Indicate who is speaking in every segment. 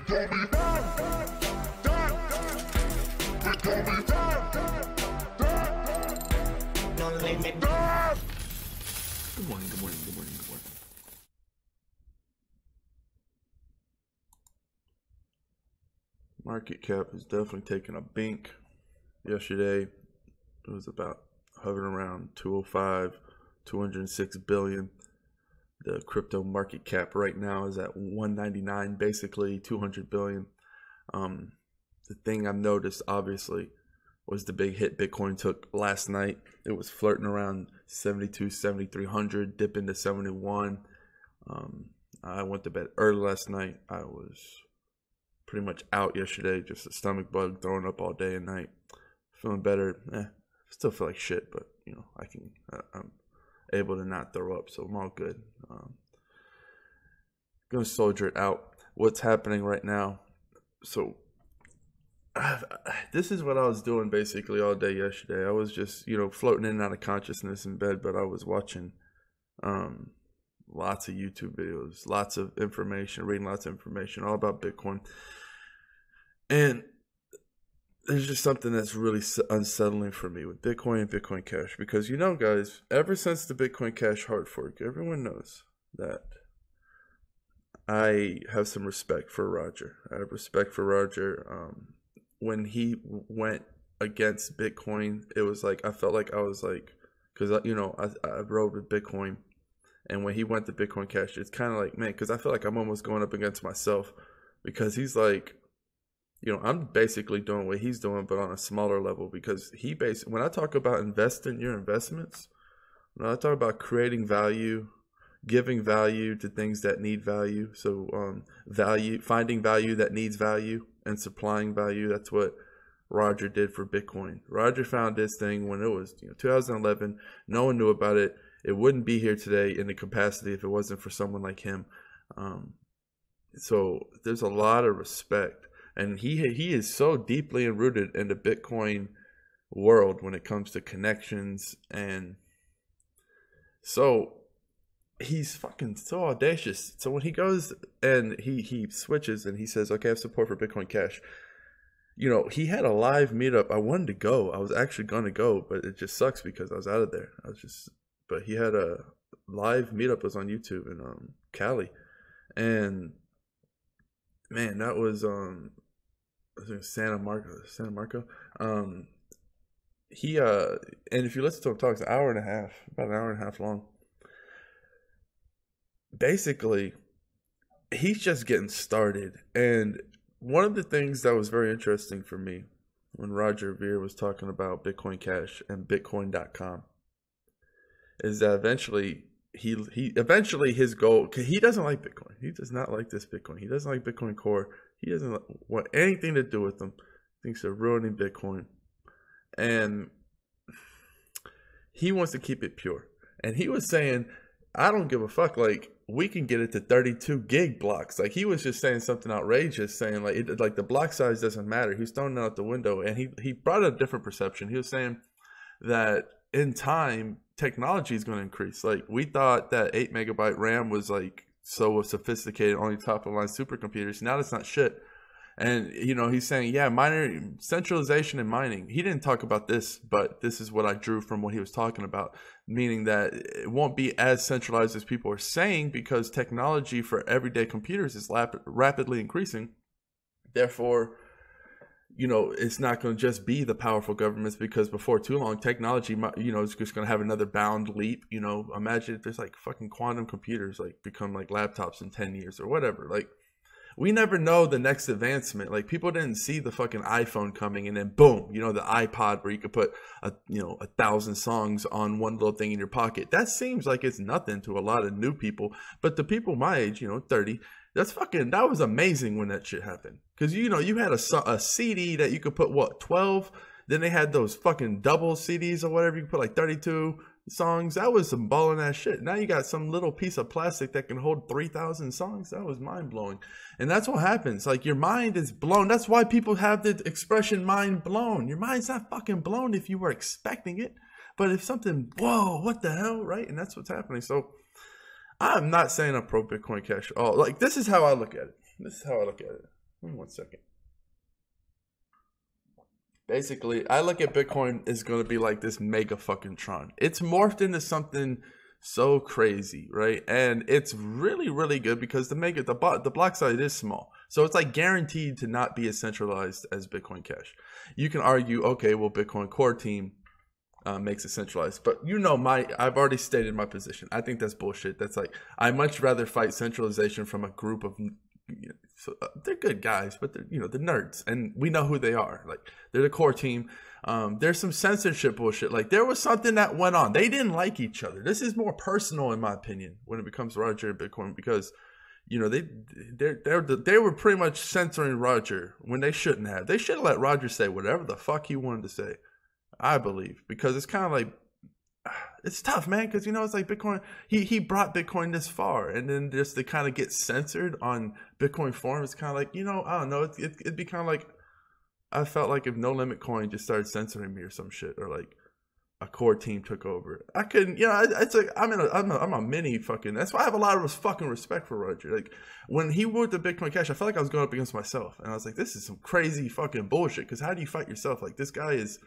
Speaker 1: Good morning, good morning, good morning, good morning. Market cap is definitely taking a bink. Yesterday, it was about hovering around 205, 206 billion. The crypto market cap right now is at 199, basically 200 billion. The thing I've noticed, obviously, was the big hit Bitcoin took last night. It was flirting around 72, 7,300, dipping to 71. I went to bed early last night. I was pretty much out yesterday, just a stomach bug, throwing up all day and night. Feeling better. Still feel like shit, but you know, I'm able to not throw up, so I'm all good. Gonna soldier it out. What's happening right now? So this is what I was doing basically all day yesterday. I was just, you know, floating in and out of consciousness in bed, but I was watching lots of YouTube videos, lots of information, reading lots of information all about Bitcoin. And there's just something that's really unsettling for me with Bitcoin and Bitcoin Cash, because, you know, guys, ever since the Bitcoin Cash hard fork, everyone knows that I have some respect for Roger. I have respect for Roger. When he went against Bitcoin, it was like, I felt like I was like, because, you know, I rode with Bitcoin, and when he went to Bitcoin Cash, it's kind of like, man, because I feel like I'm almost going up against myself, because he's like, you know, I'm basically doing what he's doing, but on a smaller level, because when I talk about investing your investments, when I talk about creating value, giving value to things that need value, so finding value that needs value and supplying value, that's what Roger did for Bitcoin. Roger found this thing when it was, you know, 2011. No one knew about it. It wouldn't be here today in the capacity if it wasn't for someone like him. So there's a lot of respect. And he is so deeply rooted in the Bitcoin world when it comes to connections. And so he's fucking so audacious. So when he goes and he switches and he says, okay, I have support for Bitcoin Cash. You know, he had a live meetup. I wanted to go. I was actually going to go, but it just sucks because I was out of there. But he had a live meetup. It was on YouTube in Cali. And man, that was Santa Marco. And if you listen to him talk, it's an hour and a half, about an hour and a half long. Basically, he's just getting started. And one of the things that was very interesting for me when Roger Ver was talking about Bitcoin Cash and Bitcoin.com is that eventually his goal, because he doesn't like Bitcoin. He does not like this Bitcoin. He doesn't like Bitcoin Core. He doesn't want anything to do with them. He thinks they're ruining Bitcoin. And he wants to keep it pure. And he was saying, I don't give a fuck. Like, we can get it to 32 gig blocks. Like, he was just saying something outrageous, saying like the block size doesn't matter. He's throwing it out the window. And he brought a different perception. He was saying that in time, technology is going to increase. Like, we thought that 8 megabyte RAM was like so sophisticated, only top of the line supercomputers. Now that's not shit. And, you know, he's saying, yeah, centralization and mining. He didn't talk about this, but this is what I drew from what he was talking about, meaning that it won't be as centralized as people are saying, because technology for everyday computers is rapidly increasing. Therefore, you know, it's not going to just be the powerful governments, because before too long, technology, you know, is just going to have another bound leap. You know, imagine if there's like fucking quantum computers like become like laptops in 10 years or whatever. Like, we never know the next advancement. Like, people didn't see the fucking iPhone coming, and then boom, you know, the iPod where you could put 1,000 songs on one little thing in your pocket. That seems like it's nothing to a lot of new people, but the people my age, you know, 30, that was amazing when that shit happened. Because, you know, you had a CD that you could put, what, 12? Then they had those fucking double CDs or whatever. You could put like 32 songs. That was some balling ass shit. Now you got some little piece of plastic that can hold 3,000 songs. That was mind blowing. And that's what happens. Like, your mind is blown. That's why people have the expression mind blown. Your mind's not fucking blown if you were expecting it. But if something, whoa, what the hell, right? And that's what's happening. So I'm not saying I'm pro Bitcoin Cash at all. Like, this is how I look at it. 1 second. Basically, I look at Bitcoin is going to be like this mega fucking Tron. It's morphed into something so crazy, right? And it's really, really good because the block size is small. So it's like guaranteed to not be as centralized as Bitcoin Cash. You can argue, okay, well, Bitcoin Core Team makes it centralized. But you know, I've already stated my position. I think that's bullshit. That's like, I much rather fight centralization from a group of, they're good guys, but they're, the nerds, and we know who they are. Like, they're the core team. There's some censorship bullshit. Like, there was something that went on. They didn't like each other. This is more personal, in my opinion, when it becomes Roger and Bitcoin, because they were pretty much censoring Roger when they shouldn't have. They should have let Roger say whatever the fuck he wanted to say, I believe, because it's kind of like, it's tough, man, because it's like Bitcoin, he brought Bitcoin this far, and then just to kind of get censored on Bitcoin forum, it's kind of like, I don't know, it'd be kind of like, I felt like if No Limit Coin just started censoring me or some shit, or like a core team took over, I couldn't, it's like, I'm a mini fucking, that's why I have a lot of fucking respect for Roger. Like, when he moved to Bitcoin Cash, I felt like I was going up against myself, and I was like, this is some crazy fucking bullshit, because how do you fight yourself? Like, this guy is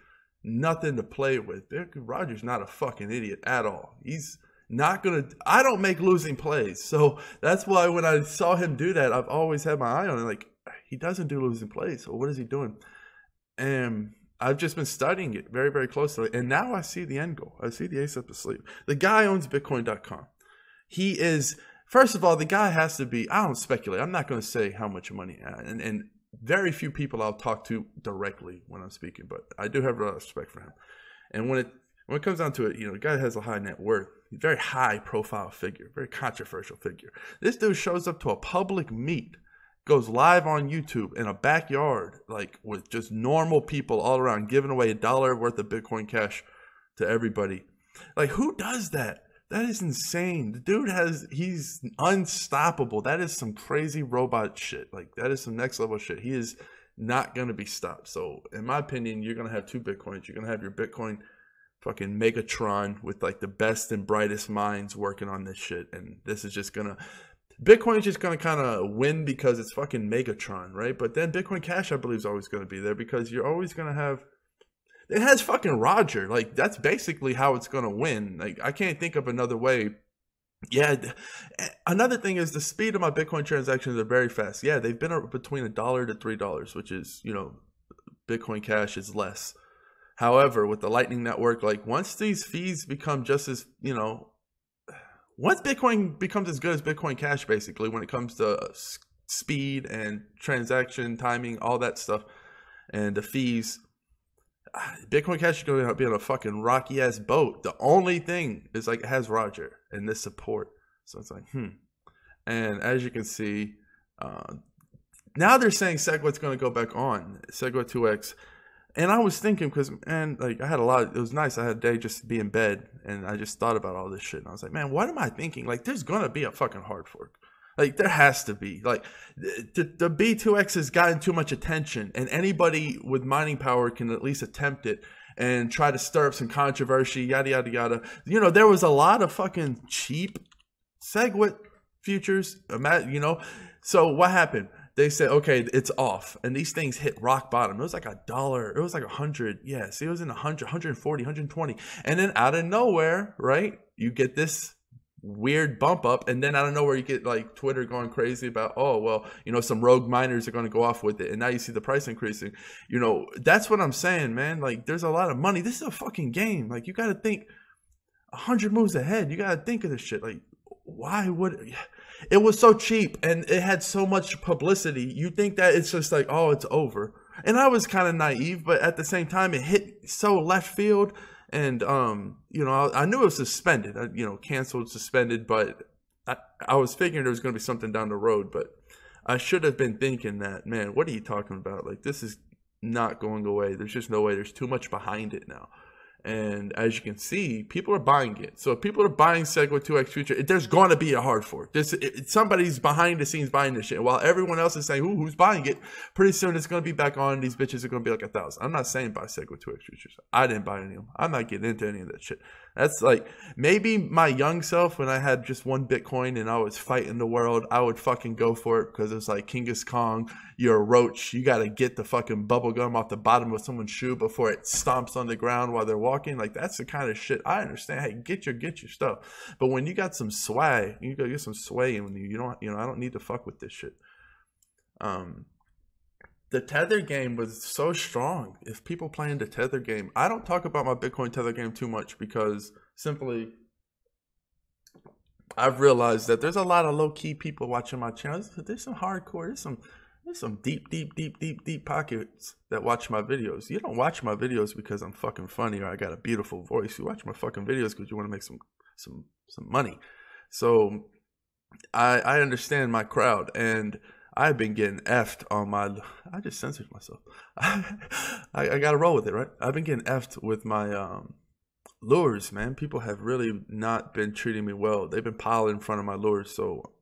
Speaker 1: nothing to play with. Roger's not a fucking idiot at all. He's not gonna, I don't make losing plays. So that's why when I saw him do that, I've always had my eye on it. Like, he doesn't do losing plays. So what is he doing? And I've just been studying it very, very closely. And now I see the end goal. I see the ace up the sleeve. The guy owns Bitcoin.com. He is, first of all, the guy has to be, I don't speculate. I'm not going to say how much money, and very few people I'll talk to directly when I'm speaking, but I do have a lot of respect for him. And when it comes down to it, the guy has a high net worth, very high profile figure, very controversial figure. This dude shows up to a public meet, goes live on YouTube in a backyard, like with just normal people all around, giving away $1 worth of Bitcoin Cash to everybody. Like, who does that? That is insane. The dude he's unstoppable. That is some crazy robot shit. Like, that is some next level shit. He is not going to be stopped. So, in my opinion, you're going to have two Bitcoins. You're going to have your Bitcoin fucking Megatron with like the best and brightest minds working on this shit. And this is just going to, Bitcoin is just going to kind of win because it's fucking Megatron, right? But then Bitcoin Cash, I believe, is always going to be there because you're always going to have, it has fucking Roger. Like, that's basically how it's going to win. Like, I can't think of another way. Yeah. Another thing is the speed of my Bitcoin transactions are very fast. Yeah, they've been between $1 to $3, which is, Bitcoin Cash is less. However, with the Lightning Network, like, once these fees become just as, once Bitcoin becomes as good as Bitcoin Cash, basically, when it comes to speed and transaction timing, all that stuff, and the fees, Bitcoin Cash is going to be on a fucking rocky ass boat. The only thing is, like, it has Roger and this support. So it's like, And as you can see, now they're saying Segwit's going to go back on, Segwit2x. And I was thinking, because, man, like, I had it was nice. I had a day just to be in bed, and I just thought about all this shit. And I was like, man, what am I thinking? Like, there's going to be a fucking hard fork. Like, there has to be. Like, the B2X has gotten too much attention, and anybody with mining power can at least attempt it and try to stir up some controversy, yada, yada, yada. There was a lot of fucking cheap Segwit futures, So what happened? They said, okay, it's off. And these things hit rock bottom. It was like $1. It was like 100. Yeah, see, it was in 100, 140, 120. And then out of nowhere, right, you get this weird bump up, and then out of nowhere you get like Twitter going crazy about, oh well, some rogue miners are going to go off with it, and now you see the price increasing. That's what I'm saying, man. Like, there's a lot of money. This is a fucking game. Like, you got to think 100 moves ahead. You got to think of this shit. Like, why would it was so cheap and it had so much publicity? You think that it's just like, oh, it's over. And I was kind of naive, but at the same time, it hit so left field. And, I knew it was suspended, canceled, suspended, but I was figuring there was going to be something down the road. But I should have been thinking that, man, what are you talking about? Like, this is not going away. There's just no way. There's too much behind it now. And as you can see, people are buying it. So if people are buying Segwit2x future, there's going to be a hard fork. Somebody's behind the scenes buying this shit. And while everyone else is saying, who's buying it? Pretty soon it's going to be back on. These bitches are going to be like 1,000. I'm not saying buy Segwit2x futures. I didn't buy any of them. I'm not getting into any of that shit. That's like maybe my young self when I had just one Bitcoin and I was fighting the world, I would fucking go for it because it's like Genghis Khan, you're a roach. You got to get the fucking bubble gum off the bottom of someone's shoe before it stomps on the ground while they're walking. Like that's the kind of shit I understand. Hey, get your stuff. But when you got some swag, you go get some sway and you don't, I don't need to fuck with this shit. The tether game was so strong. If people playing the tether game, I don't talk about my Bitcoin tether game too much because simply I've realized that there's a lot of low-key people watching my channel. There's some hardcore, there's some deep pockets that watch my videos. You don't watch my videos because I'm fucking funny or I got a beautiful voice. You watch my fucking videos because you want to make some money. So I understand my crowd, and I've been getting effed on my, I just censored myself. I got to roll with it, right? I've been getting effed with my lures, man. People have really not been treating me well. They've been piling in front of my lures. So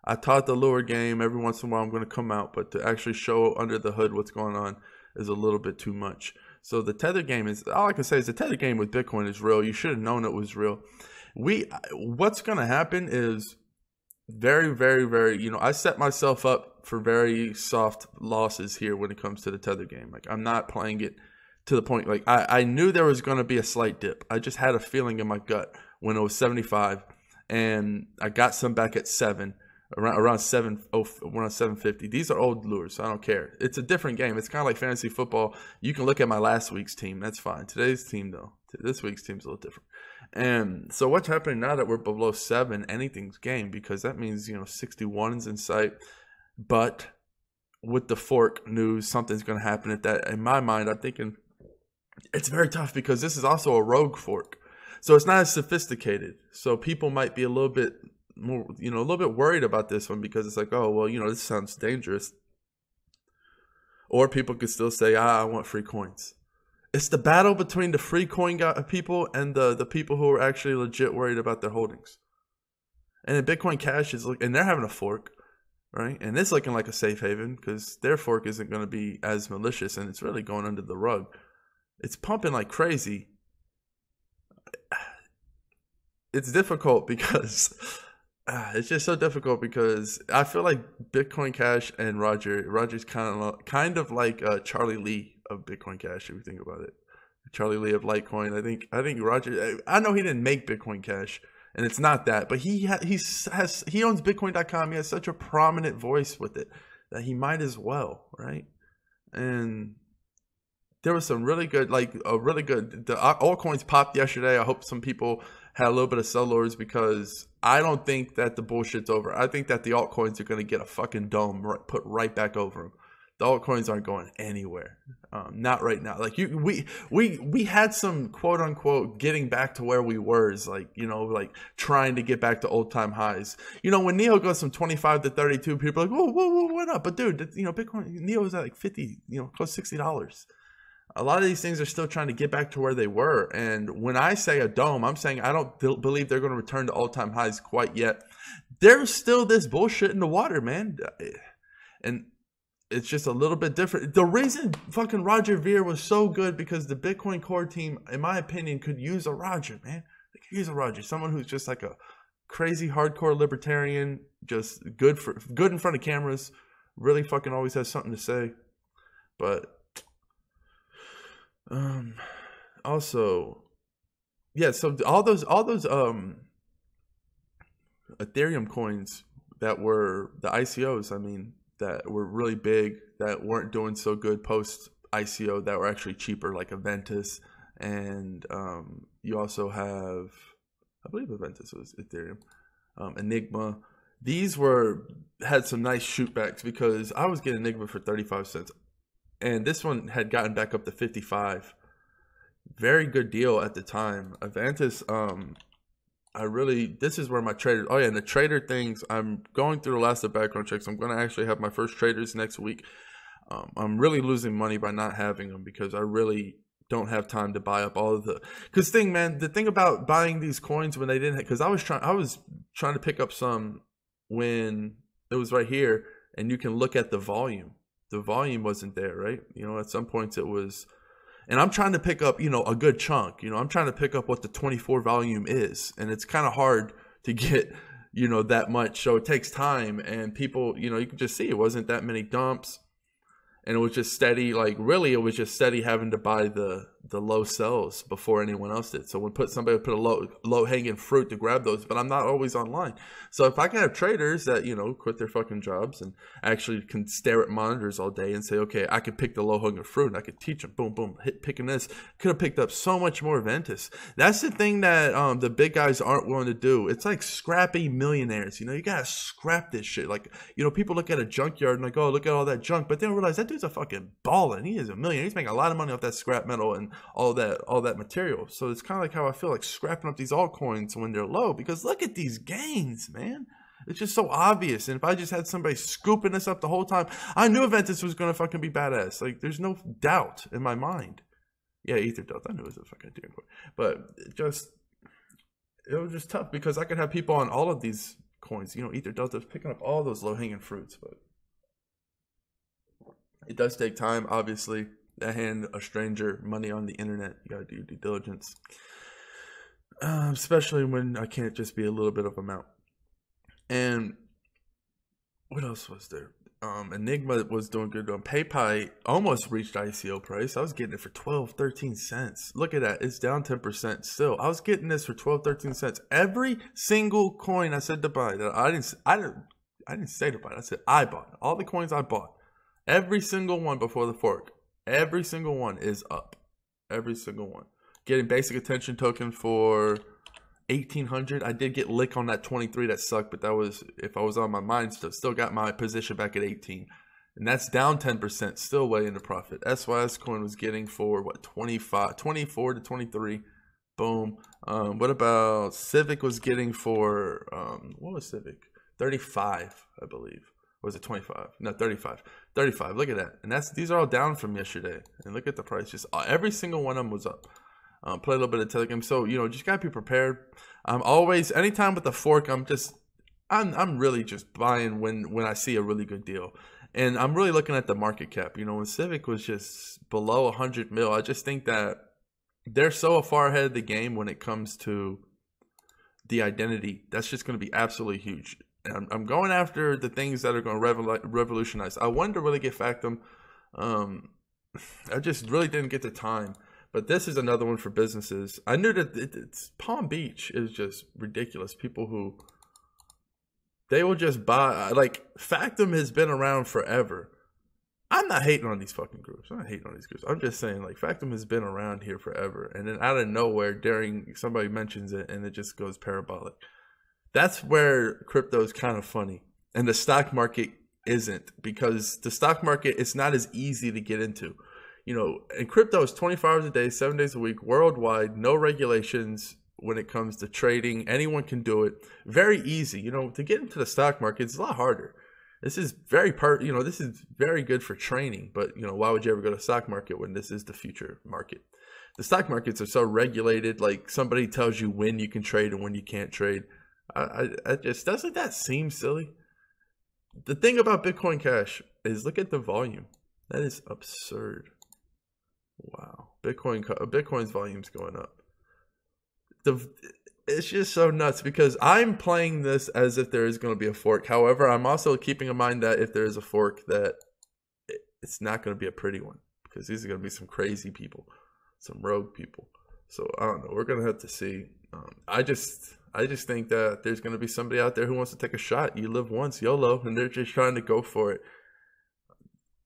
Speaker 1: I taught the lure game. Every once in a while I'm going to come out, but to actually show under the hood what's going on is a little bit too much. So the tether game is, all I can say is the tether game with Bitcoin is real. You should have known it was real. What's going to happen is very, very, I set myself up for very soft losses here when it comes to the tether game. Like I'm not playing it to the point, like I knew there was going to be a slight dip. I just had a feeling in my gut when it was 75 and I got some back at 7, around 750. These are old lures, so I don't care. It's a different game. It's kind of like fantasy football. You can look at my last week's team. That's fine. Today's team, though, this week's team's a little different. And so what's happening now that we're below 7, anything's game, because that means, 61's in sight. But with the fork news, something's going to happen at that. In my mind, I'm thinking it's very tough because this is also a rogue fork. So it's not as sophisticated. So people might be a little bit more, a little bit worried about this one because it's like, oh, well, this sounds dangerous. Or people could still say, I want free coins. It's the battle between the free coin people and the people who are actually legit worried about their holdings. And then Bitcoin Cash is and they're having a fork, right? And it's looking like a safe haven because their fork isn't going to be as malicious and it's really going under the rug. It's pumping like crazy. It's difficult because it's just so difficult because I feel like Bitcoin Cash and Roger's kind of like Charlie Lee of Bitcoin Cash, if you think about it. Charlie Lee of Litecoin. I think Roger, I know he didn't make Bitcoin Cash and it's not that, but he owns Bitcoin.com. He has such a prominent voice with it that he might as well, right? And there was some really good, the altcoins popped yesterday. I hope some people had a little bit of sellers because I don't think that the bullshit's over. I think that the altcoins are going to get a fucking dome put right back over them. The altcoins aren't going anywhere. Not right now. Like we had some quote unquote getting back to where we were, is like trying to get back to old time highs. When Neo goes from 25 to 32, people are like, whoa, what up? But dude, Bitcoin Neo is at like 50, close to $60. A lot of these things are still trying to get back to where they were. And when I say a dome, I'm saying I don't believe they're going to return to all-time highs quite yet. There's still this bullshit in the water, man. And it's just a little bit different. The reason fucking Roger Ver was so good because the Bitcoin core team, in my opinion, could use a Roger, man. They could use a Roger. Someone who's just like a crazy hardcore libertarian, just good in front of cameras, really fucking always has something to say. But also, yeah, so all those Ethereum coins that were the ICOs, that were really big, that weren't doing so good post ICO, that were actually cheaper, like Aventus, and you also have, I believe Aventus was Ethereum, Enigma. These had some nice shootbacks because I was getting Enigma for 35 cents. And this one had gotten back up to 55. Very good deal at the time. Avantis, this is where my traders, oh yeah, and the trader things, I'm going through the last of background checks. I'm going to actually have my first traders next week. I'm really losing money by not having them because I really don't have time to buy up all of the, because the thing about buying these coins when they didn't, because I was trying to pick up some when it was right here, and you can look at the volume wasn't there, right? You know, at some points it was, and I'm trying to pick up, you know, a good chunk, you know, I'm trying to pick up what the 24 volume is, and it's kind of hard to get, you know, that much, so it takes time, and people, you know, you can just see it wasn't that many dumps. And it was just steady, like really, it was just steady having to buy the low sells before anyone else did. So when somebody would put a low hanging fruit to grab those, but I'm not always online. So if I can have traders that, you know, quit their fucking jobs and actually can stare at monitors all day and say, okay, I could pick the low hanging fruit and I could teach them, boom, boom, picking this, could have picked up so much more Ventus. That's the thing that the big guys aren't willing to do. It's like scrappy millionaires. You know, you gotta scrap this shit. Like, you know, people look at a junkyard and like, oh, look at all that junk, but they don't realize that dude's a fucking ballin'. He is a millionaire. He's making a lot of money off that scrap metal and all that material. So it's kind of like how I feel like scrapping up these altcoins when they're low, because look at these gains, man. It's just so obvious. And if I just had somebody scooping this up the whole time, I knew Ventus was gonna fucking be badass. Like, there's no doubt in my mind. Yeah, Ether Delta, I knew it was a fucking deal coin, but it was just tough because I could have people on all of these coins. You know, Ether Delta picking up all those low hanging fruits, but it does take time, obviously. To hand a stranger money on the internet, you gotta do due diligence, especially when I can't just be a little bit of amount. And what else was there? Enigma was doing good. PayPal almost reached ICO price. I was getting it for 12-13 cents. Look at that, it's down 10% still. I was getting this for 12-13 cents. Every single coin I said to buy, that I didn't say to buy, I said I bought. All the coins I bought, every single one before the fork, every single one is up. Every single one. Getting basic attention token for 1,800. I did get lick on that 23. That sucked, but that was, if I was on my mind, still got my position back at 18. And that's down 10%, still way into profit. SYS coin was getting for what, 24 to 23. Boom. What about Civic was getting for, what was Civic? 35, I believe. Or was it 25? No, 35. 35. Look at that. And these are all down from yesterday. And look at the price. Just every single one of them was up. Play a little bit of Telegram. So, you know, just gotta be prepared. Always, anytime with the fork, I'm really just buying when I see a really good deal. And I'm really looking at the market cap. You know, when Civic was just below 100 mil, I just think that they're so far ahead of the game when it comes to the identity. That's just going to be absolutely huge. And I'm going after the things that are going to revolutionize. I wanted to really get Factum. I just really didn't get the time. But this is another one for businesses. I knew that it's Palm Beach is just ridiculous. People who, they will just buy, like, Factum has been around forever. I'm not hating on these fucking groups. I'm not hating on these groups. I'm just saying, like, Factum has been around here forever. And then out of nowhere, somebody mentions it and it just goes parabolic. That's where crypto is kind of funny. And the stock market isn't, because the stock market, it's not as easy to get into. You know, and crypto is 24 hours a day, 7 days a week, worldwide, no regulations when it comes to trading. Anyone can do it. Very easy. You know, to get into the stock market, it's a lot harder. This is this is very good for training, but, you know, why would you ever go to the stock market when this is the future market? The stock markets are so regulated, like somebody tells you when you can trade and when you can't trade. I just, doesn't that seem silly? The thing about Bitcoin Cash is, look at the volume. That is absurd. Wow. Bitcoin's volume's going up. It's just so nuts, because I'm playing this as if there is going to be a fork. However, I'm also keeping in mind that if there is a fork, that it's not going to be a pretty one, because these are going to be some crazy people, some rogue people. So I don't know. We're going to have to see. I just think that there's going to be somebody out there who wants to take a shot. You live once, YOLO, and they're just trying to go for it.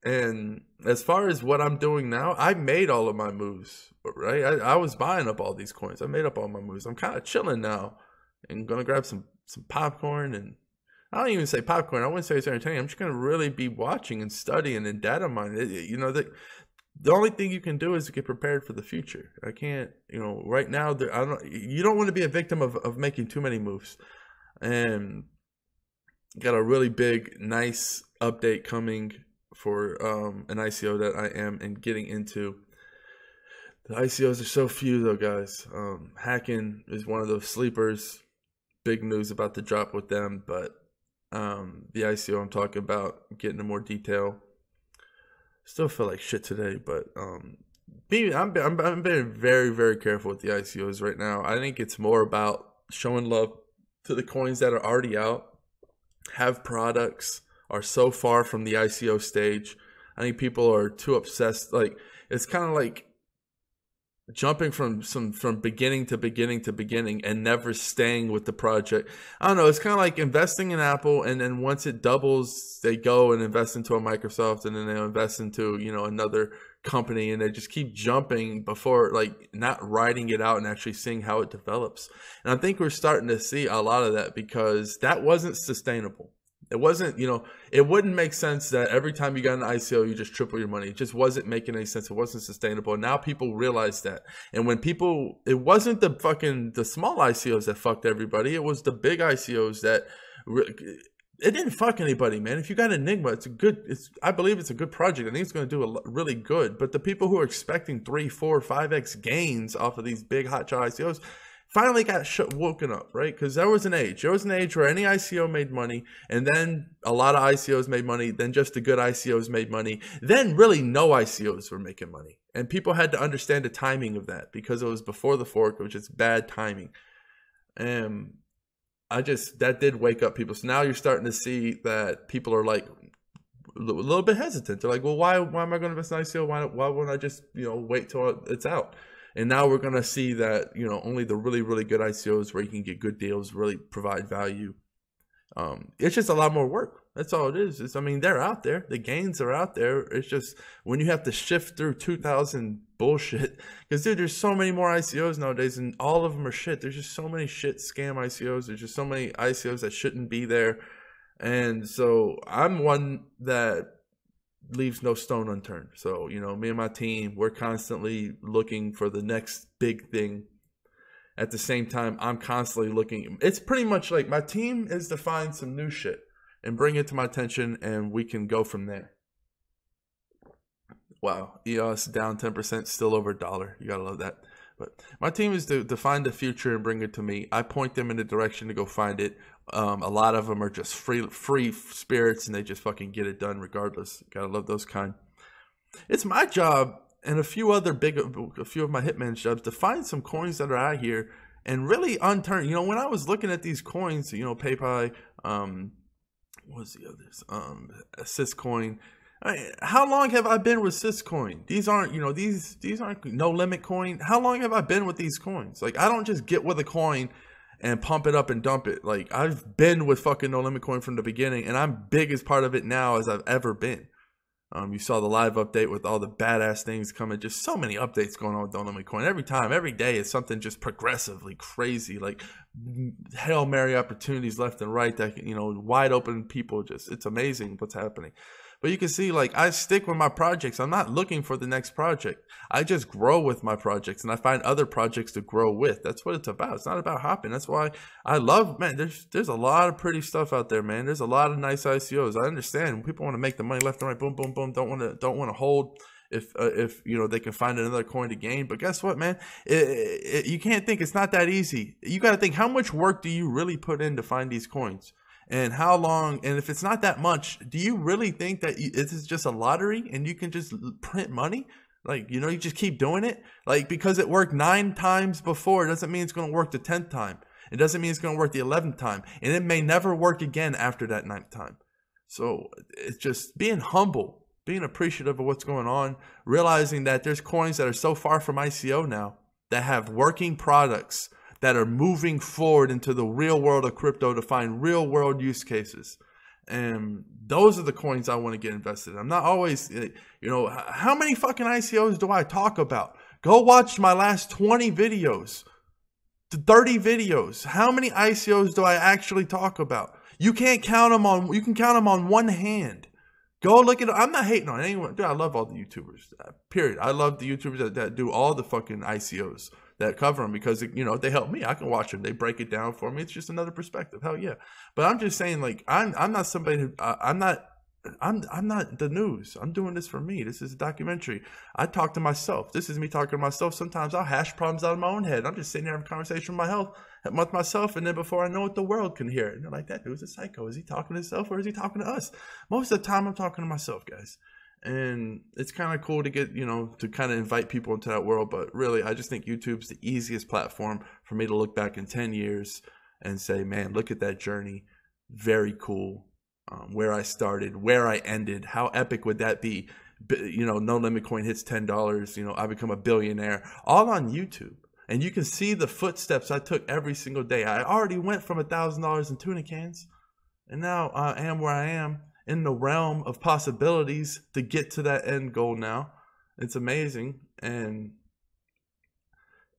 Speaker 1: And as far as what I'm doing now, I made all of my moves, right? I was buying up all these coins. I made up all my moves. I'm kind of chilling now and going to grab some popcorn. And I don't even say popcorn. I wouldn't say it's entertaining. I'm just going to really be watching and studying and data mining. You know, the only thing you can do is get prepared for the future. I can't, you know, right now, you don't want to be a victim of making too many moves. And got a really big, nice update coming for an ICO that I am getting into. The ICOs are so few though, guys. Hacking is one of those sleepers. Big news about to drop with them, but the ICO I'm talking about, getting into more detail. Still feel like shit today, but I'm being very, very careful with the ICOs right now. I think it's more about showing love to the coins that are already out, have products, are so far from the ICO stage. I think people are too obsessed. Like, it's kind of like jumping from beginning to beginning and never staying with the project. I don't know. It's kind of like investing in Apple, and then once it doubles, they go and invest into a Microsoft, and then they invest into, you know, another company, and they just keep jumping before, like, not writing it out and actually seeing how it develops. And I think we're starting to see a lot of that, because that wasn't sustainable. It wasn't, you know, it wouldn't make sense that every time you got an ICO, you just triple your money. It just wasn't making any sense. It wasn't sustainable. And now people realize that. And when people, it wasn't the small ICOs that fucked everybody. It was the big ICOs that, it didn't fuck anybody, man. If you got Enigma, I believe it's a good project. I think it's going to do really good. But the people who are expecting 3, 4, 5x gains off of these big hotshot ICOs finally got woken up, right? Because there was an age. There was an age where any ICO made money, and then a lot of ICOs made money, then just the good ICOs made money, then really no ICOs were making money. And people had to understand the timing of that, because it was before the fork, which is bad timing. And that did wake up people. So now you're starting to see that people are like a little bit hesitant. They're like, well, why am I going to invest in ICO? Why wouldn't I just, you know, wait till it's out? And now we're going to see that, you know, only the really, really good ICOs where you can get good deals really provide value. It's just a lot more work. That's all it is. I mean, they're out there. The gains are out there. It's just when you have to shift through 2,000 bullshit. Because, dude, there's so many more ICOs nowadays, and all of them are shit. There's just so many shit scam ICOs. There's just so many ICOs that shouldn't be there. And so I'm one that leaves no stone unturned. So, you know, me and my team, we're constantly looking for the next big thing. At the same time, I'm constantly looking. It's pretty much like my team is to find some new shit and bring it to my attention, and we can go from there. Wow, EOS down 10%, still over $1. You gotta love that. But my team is to find the future and bring it to me. I point them in the direction to go find it. A lot of them are just free spirits, and they just fucking get it done regardless. Gotta love those kind. It's my job and a few of my hitman jobs to find some coins that are out here and really unturn. You know, when I was looking at these coins, you know, PayPal, what's the others? Syscoin. How long have I been with Syscoin? These aren't, you know, these aren't no limit coin. How long have I been with these coins? Like, I don't just get with a coin and pump it up and dump it. Like, I've been with fucking no limit coin from the beginning, and I'm big as part of it now as I've ever been. You saw the live update with all the badass things coming. Just so many updates going on with no limit coin. Every time, every day is something just progressively crazy. Like Hail Mary opportunities left and right that, you know, wide open people. Just, it's amazing what's happening. But you can see, like, I stick with my projects. I'm not looking for the next project. I just grow with my projects, and I find other projects to grow with. That's what it's about. It's not about hopping. That's why I love, man, there's a lot of pretty stuff out there, man. There's a lot of nice ICOs. I understand when people want to make the money left and right, boom, boom, boom, don't want to hold if you know, they can find another coin to gain. But guess what, man? You can't think it's not that easy. You got to think, how much work do you really put in to find these coins? And how long, and if it's not that much, do you really think that this is just a lottery and you can just print money? Like, you know, you just keep doing it? Like, because it worked 9 times before, it doesn't mean it's going to work the 10th time. It doesn't mean it's going to work the 11th time. And it may never work again after that 9th time. So it's just being humble, being appreciative of what's going on, realizing that there's coins that are so far from ICO now that have working products that are moving forward into the real world of crypto to find real world use cases. And those are the coins I want to get invested in. I'm not always, you know, how many fucking ICOs do I talk about? Go watch my last 20 videos, 30 videos. How many ICOs do I actually talk about? You can count them on one hand. Go look at it. I'm not hating on anyone. Dude, I love all the YouTubers, period. I love the YouTubers that do all the fucking ICOs, that cover them, because, you know, they help me. I can watch them. They break it down for me. It's just another perspective. Hell yeah. But I'm just saying, like, I'm not somebody who, I'm not I'm not the news. I'm doing this for me. This is a documentary. I talk to myself. This is me talking to myself. Sometimes I'll hash problems out of my own head. I'm just sitting there having a conversation with myself, and then before I know it, the world can hear it. And they're like, that dude's a psycho. Is he talking to himself or is he talking to us? Most of the time I'm talking to myself, guys. And it's kind of cool to get, to kind of invite people into that world. But really, I just think YouTube's the easiest platform for me to look back in 10 years and say, man, look at that journey. Very cool. Where I started, where I ended, how epic would that be? No limit coin hits $10. I become a billionaire, all on YouTube. And you can see the footsteps I took every single day. I already went from $1,000 in tuna cans, and now I am where I am in the realm of possibilities to get to that end goal now. It's amazing. And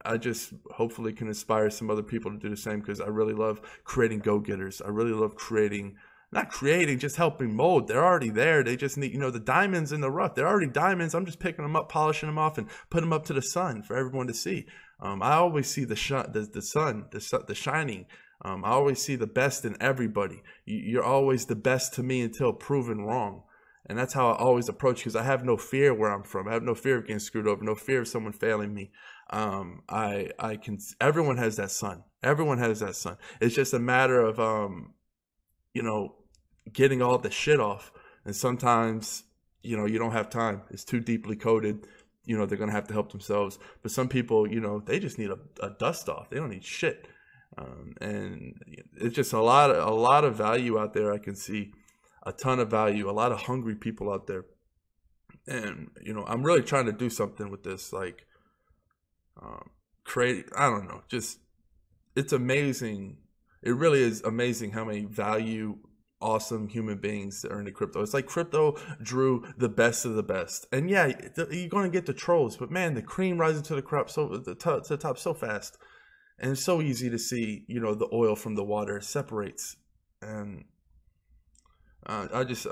Speaker 1: I just hopefully can inspire some other people to do the same, because I really love creating go-getters. I really love not creating, just helping mold. They're already there. They just need, the diamonds in the rough. They're already diamonds. I'm just picking them up, polishing them off, and putting them up to the sun for everyone to see. I always see the shining. I always see the best in everybody. You're always the best to me until proven wrong. And that's how I always approach, because I have no fear where I'm from. I have no fear of getting screwed over, no fear of someone failing me. Everyone has that sun. Everyone has that sun. It's just a matter of, getting all the shit off. And sometimes, you don't have time. It's too deeply coded. They're going to have to help themselves. But some people, they just need a dust off. They don't need shit. And it's just a lot of value out there. I can see a ton of value, a lot of hungry people out there. And, I'm really trying to do something with this, like, create, I don't know, just, it's amazing. It really is amazing how many awesome human beings are into crypto. It's like crypto drew the best of the best. And yeah, you're going to get the trolls, but man, the cream rises to the top so fast. And it's so easy to see, the oil from the water separates. And it's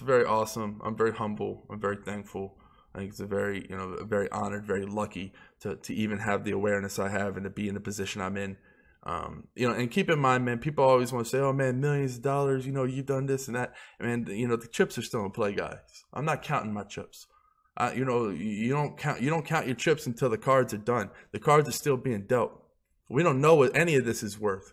Speaker 1: very awesome. I'm very humble. I'm very thankful. I think it's very honored, very lucky to even have the awareness I have and to be in the position I'm in. And keep in mind, man, people always want to say, oh man, millions of dollars, you've done this and that. And, the chips are still in play, guys. I'm not counting my chips. You don't count your chips until the cards are done. The cards are still being dealt. We don't know what any of this is worth.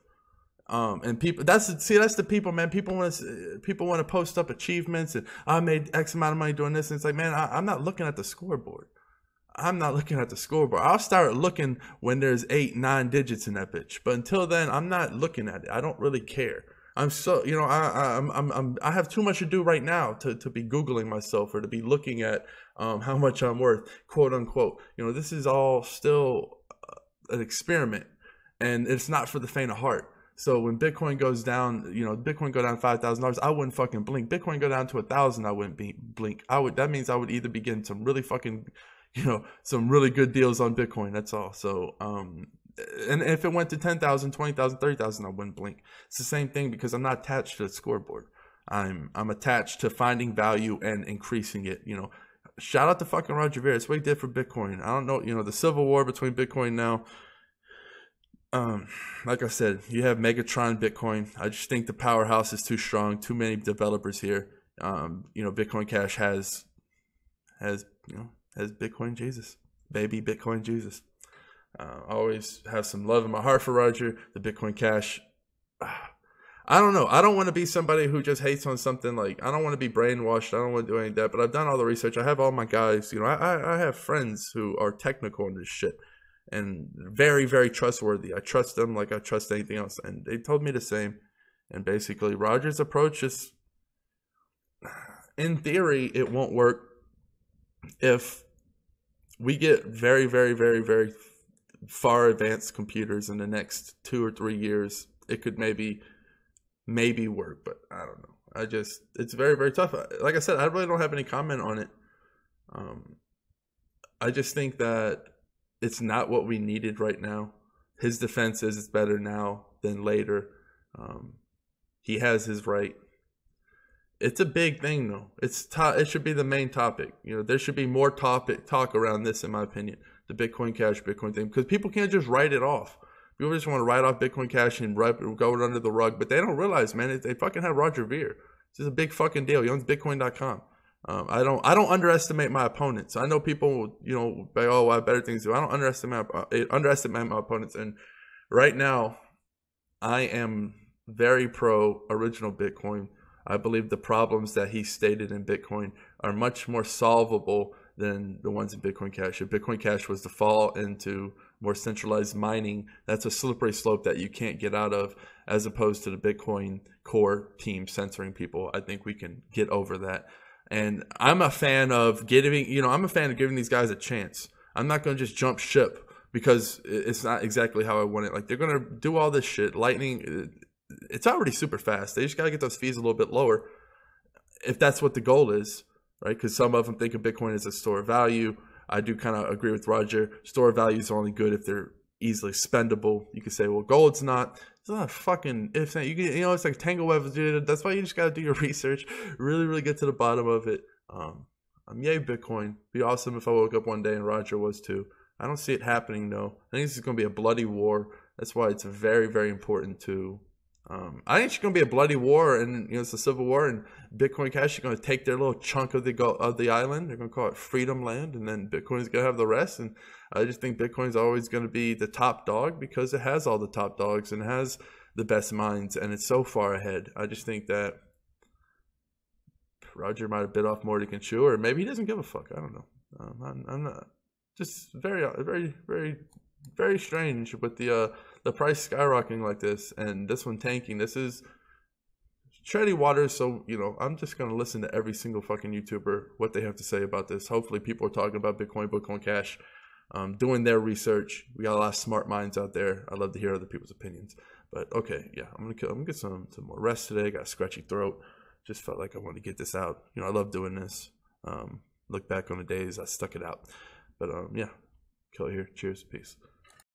Speaker 1: And people, that's the people, man. People want to post up achievements, and I made X amount of money doing this. And it's like, man, I'm not looking at the scoreboard. I'll start looking when there's 8, 9 digits in that bitch. But until then, I'm not looking at it. I don't really care. I'm so, I have too much to do right now to be Googling myself or to be looking at how much I'm worth, quote unquote. This is all still an experiment, and it's not for the faint of heart. So when Bitcoin goes down, Bitcoin go down $5,000, I wouldn't fucking blink. Bitcoin go down to 1,000, I wouldn't blink. That means I would either be getting some really fucking, some really good deals on Bitcoin. That's all. So, and if it went to 10,000, 20,000, 30,000, I wouldn't blink. It's the same thing, because I'm not attached to the scoreboard. I'm attached to finding value and increasing it. Shout out to fucking Roger Ver. It's what he did for Bitcoin. I don't know, the civil war between Bitcoin now. Like I said, you have Megatron Bitcoin. I just think the powerhouse is too strong. Too many developers here. Bitcoin Cash has Bitcoin Jesus, baby, Bitcoin Jesus. I always have some love in my heart for Roger. The Bitcoin Cash. I don't know. I don't want to be somebody who just hates on something. Like, I don't want to be brainwashed. I don't want to do any of that. But I've done all the research. I have all my guys. I have friends who are technical in this shit and very, very trustworthy. I trust them like I trust anything else. And they told me the same. And basically, Roger's approach is, in theory, it won't work if we get very, very, very, very far advanced computers in the next 2 or 3 years. It could maybe work, but I don't know. It's very, very tough. Like I said, I really don't have any comment on it. I just think that it's not what we needed right now. His defense is it's better now than later. He has his right. It's a big thing, though. It should be the main topic. There should be more talk around this, in my opinion. The Bitcoin Cash, Bitcoin thing, because people can't just write it off. People just want to write off Bitcoin Cash and go it under the rug, but they don't realize, man, they fucking have Roger Ver. This is a big fucking deal. He owns Bitcoin.com. I don't underestimate my opponents. I know people, you know, say, oh, I have better things to do. I don't underestimate my opponents. And right now, I am very pro original Bitcoin. I believe the problems that he stated in Bitcoin are much more solvable than the ones in Bitcoin Cash. If Bitcoin Cash was to fall into more centralized mining, that's a slippery slope that you can't get out of, as opposed to the Bitcoin core team censoring people. I think we can get over that. And I'm a fan of giving these guys a chance. I'm not going to just jump ship because it's not exactly how I want it. Like, they're going to do all this shit. Lightning, it's already super fast. They just got to get those fees a little bit lower if that's what the goal is, right? Because some of them think of Bitcoin as a store of value. I do kind of agree with Roger. Store of value is only good if they're easily spendable. You could say, well, gold's not. It's not a fucking if. You know, it's like tangle web, dude. That's why you just got to do your research. Really, really get to the bottom of it. Yay, Bitcoin. Be awesome if I woke up one day and Roger was too. I don't see it happening, though. I think this is going to be a bloody war. That's why it's very, very important to. I think it's going to be a bloody war, and you know, it's a civil war, and Bitcoin Cash is going to take their little chunk of the island. They're going to call it Freedom Land, and then Bitcoin is going to have the rest. And I just think Bitcoin is always going to be the top dog because it has all the top dogs and it has the best minds, and it's so far ahead. I just think that Roger might have bit off more than he can chew, or maybe he doesn't give a fuck. I don't know. I'm not. Just very, very, very, very strange with the price skyrocketing like this, and this one tanking. This is tready waters, so you know, I'm just gonna listen to every single fucking YouTuber, what they have to say about this. Hopefully people are talking about Bitcoin Cash, doing their research. We got a lot of smart minds out there. I love to hear other people's opinions. But okay, yeah, I'm gonna get some more rest today. Got a scratchy throat. Just felt like I wanted to get this out. You know, I love doing this. Look back on the days I stuck it out. But yeah, Kelly here. Cheers. Peace.